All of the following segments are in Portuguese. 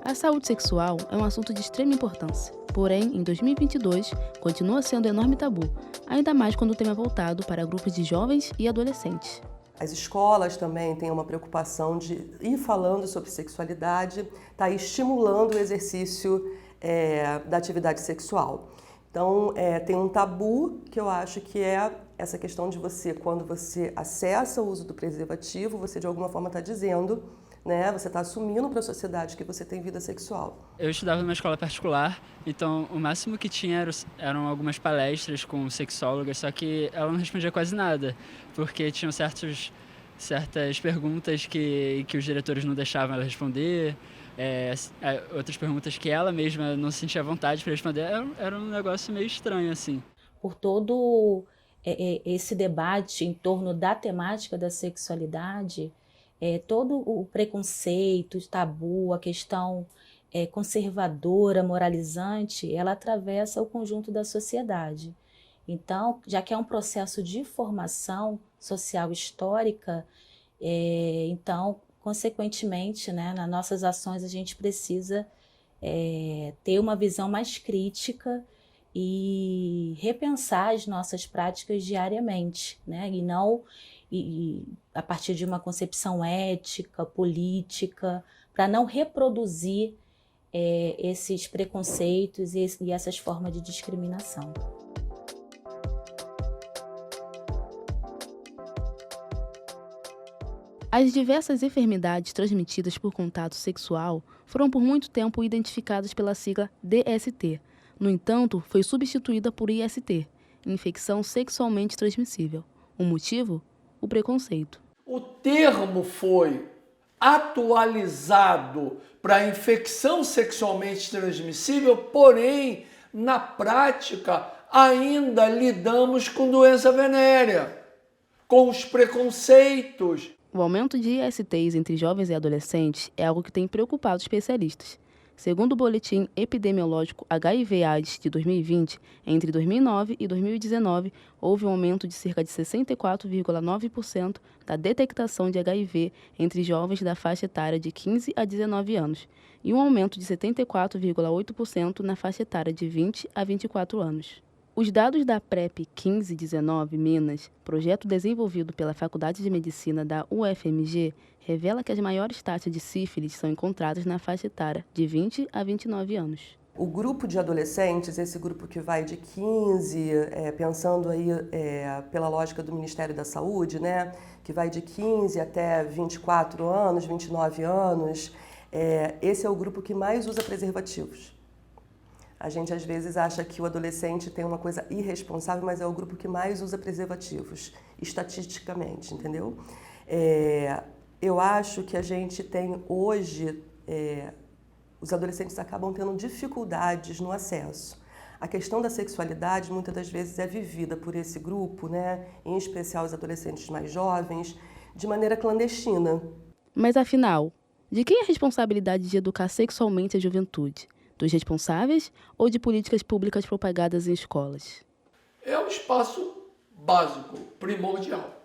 A saúde sexual é um assunto de extrema importância, porém, em 2022, continua sendo um enorme tabu, ainda mais quando o tema é voltado para grupos de jovens e adolescentes. As escolas também têm uma preocupação de ir falando sobre sexualidade, tá estimulando o exercício da atividade sexual. Então, tem um tabu que eu acho que é essa questão de você, quando você acessa o uso do preservativo, você de alguma forma está dizendo, né, você está assumindo para a sociedade que você tem vida sexual. Eu estudava numa escola particular, então o máximo que tinha eram algumas palestras com sexólogas, só que ela não respondia quase nada, porque tinham certas perguntas que os diretores não deixavam ela responder, outras perguntas que ela mesma não sentia vontade para responder. Era um negócio meio estranho, assim. Por todo esse debate em torno da temática da sexualidade, todo o preconceito, o tabu, a questão conservadora, moralizante, ela atravessa o conjunto da sociedade. Então, já que é um processo de formação social histórica, então, consequentemente, né, nas nossas ações a gente precisa ter uma visão mais crítica e repensar as nossas práticas diariamente, né? E não a partir de uma concepção ética, política, para não reproduzir esses preconceitos e essas formas de discriminação. As diversas enfermidades transmitidas por contato sexual foram por muito tempo identificadas pela sigla DST. No entanto, foi substituída por IST, infecção sexualmente transmissível. O motivo? O preconceito. O termo foi atualizado para infecção sexualmente transmissível, porém, na prática, ainda lidamos com doença venérea, com os preconceitos. O aumento de ISTs entre jovens e adolescentes é algo que tem preocupado especialistas. Segundo o Boletim Epidemiológico HIV/AIDS de 2020, entre 2009 e 2019, houve um aumento de cerca de 64,9% da detectação de HIV entre jovens da faixa etária de 15 a 19 anos e um aumento de 74,8% na faixa etária de 20 a 24 anos. Os dados da PrEP 1519 Minas, projeto desenvolvido pela Faculdade de Medicina da UFMG, revela que as maiores taxas de sífilis são encontradas na faixa etária de 20 a 29 anos. O grupo de adolescentes, esse grupo que vai de 15, pensando aí pela lógica do Ministério da Saúde, né, que vai de 15 até 24 anos, 29 anos, esse é o grupo que mais usa preservativos. A gente às vezes acha que o adolescente tem uma coisa irresponsável, mas é o grupo que mais usa preservativos, estatisticamente, entendeu? Eu acho que a gente tem hoje, os adolescentes acabam tendo dificuldades no acesso. A questão da sexualidade muitas das vezes é vivida por esse grupo, né, em especial os adolescentes mais jovens, de maneira clandestina. Mas afinal, de quem é a responsabilidade de educar sexualmente a juventude? Dos responsáveis ou de políticas públicas propagadas em escolas? É um espaço básico, primordial.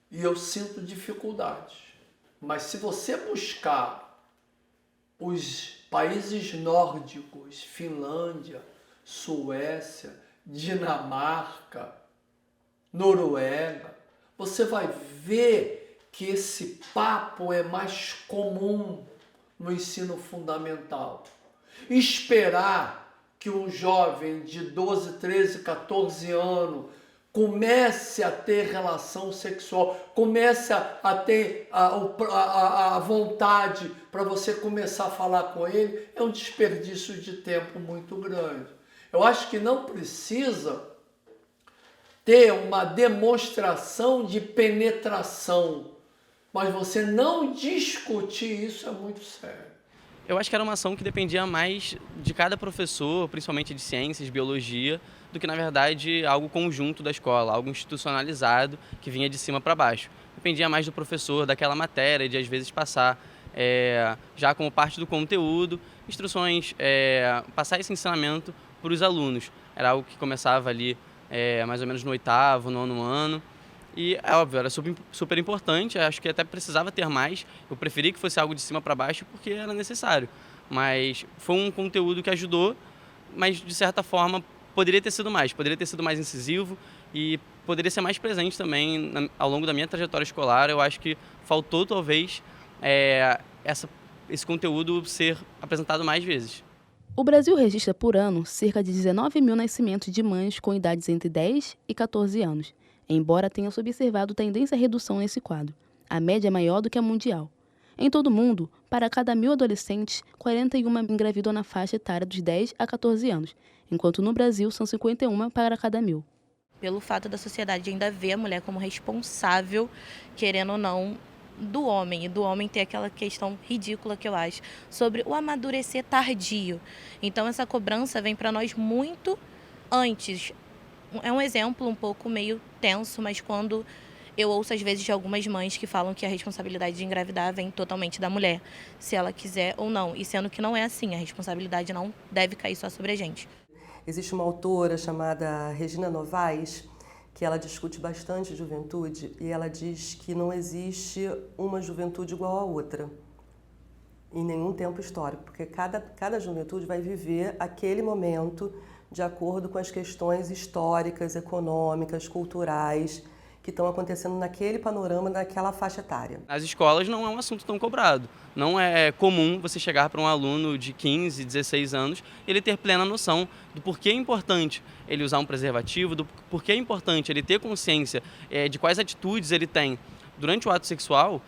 E eu sinto dificuldades. Mas se você buscar os países nórdicos, Finlândia, Suécia, Dinamarca, Noruega, você vai ver que esse papo é mais comum no ensino fundamental. Esperar que um jovem de 12, 13, 14 anos comece a ter relação sexual, comece a ter a vontade para você começar a falar com ele, é um desperdício de tempo muito grande. Eu acho que não precisa ter uma demonstração de penetração, mas você não discutir isso é muito sério. Eu acho que era uma ação que dependia mais de cada professor, principalmente de ciências, biologia, do que, na verdade, algo conjunto da escola, algo institucionalizado que vinha de cima para baixo. Dependia mais do professor, daquela matéria, de às vezes passar, já como parte do conteúdo, instruções, passar esse ensinamento para os alunos. Era algo que começava ali mais ou menos no 8º, 9º ano. E, é óbvio, era super importante, acho que até precisava ter mais. Eu preferi que fosse algo de cima para baixo porque era necessário. Mas foi um conteúdo que ajudou, mas de certa forma poderia ter sido mais incisivo e poderia ser mais presente também ao longo da minha trajetória escolar. Eu acho que faltou talvez esse conteúdo ser apresentado mais vezes. O Brasil registra por ano cerca de 19 mil nascimentos de mães com idades entre 10 e 14 anos, embora tenha se observado tendência à redução nesse quadro. A média é maior do que a mundial. Em todo o mundo, para cada 1.000 adolescentes, 41 engravidam na faixa etária dos 10 a 14 anos, enquanto no Brasil são 51 para cada 1.000. Pelo fato da sociedade ainda ver a mulher como responsável, querendo ou não, do homem, e do homem ter aquela questão ridícula que eu acho, sobre o amadurecer tardio. Então essa cobrança vem para nós muito antes. É um exemplo um pouco meio tenso, mas quando eu ouço às vezes de algumas mães que falam que a responsabilidade de engravidar vem totalmente da mulher, se ela quiser ou não, e sendo que não é assim, a responsabilidade não deve cair só sobre a gente. Existe uma autora chamada Regina Novaes, que ela discute bastante juventude e ela diz que não existe uma juventude igual à outra em nenhum tempo histórico, porque cada juventude vai viver aquele momento de acordo com as questões históricas, econômicas, culturais que estão acontecendo naquele panorama, naquela faixa etária. Nas escolas não é um assunto tão cobrado. Não é comum você chegar para um aluno de 15, 16 anos e ele ter plena noção do porquê é importante ele usar um preservativo, do porquê é importante ele ter consciência de quais atitudes ele tem durante o ato sexual,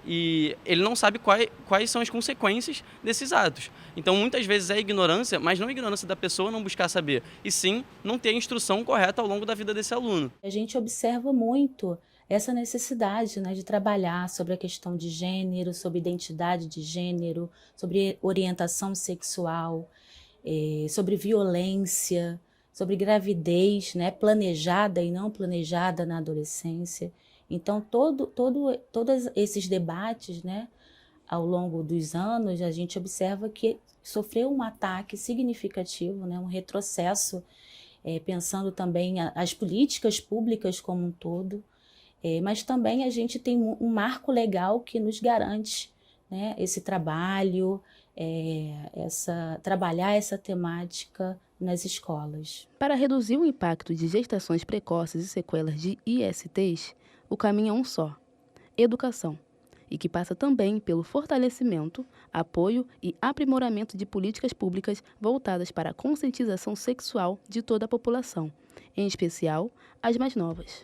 e ele não sabe quais são as consequências desses atos. Então, muitas vezes é ignorância, mas não é ignorância da pessoa não buscar saber, e sim não ter a instrução correta ao longo da vida desse aluno. A gente observa muito essa necessidade, né, de trabalhar sobre a questão de gênero, sobre identidade de gênero, sobre orientação sexual, sobre violência, sobre gravidez, né, planejada e não planejada na adolescência. Então, todos esses debates, né, ao longo dos anos, a gente observa que sofreu um ataque significativo, né, um retrocesso, pensando também as políticas públicas como um todo, mas também a gente tem um marco legal que nos garante, né, esse trabalho, trabalhar essa temática nas escolas. Para reduzir o impacto de gestações precoces e sequelas de ISTs, o caminho é um só: educação, e que passa também pelo fortalecimento, apoio e aprimoramento de políticas públicas voltadas para a conscientização sexual de toda a população, em especial as mais novas.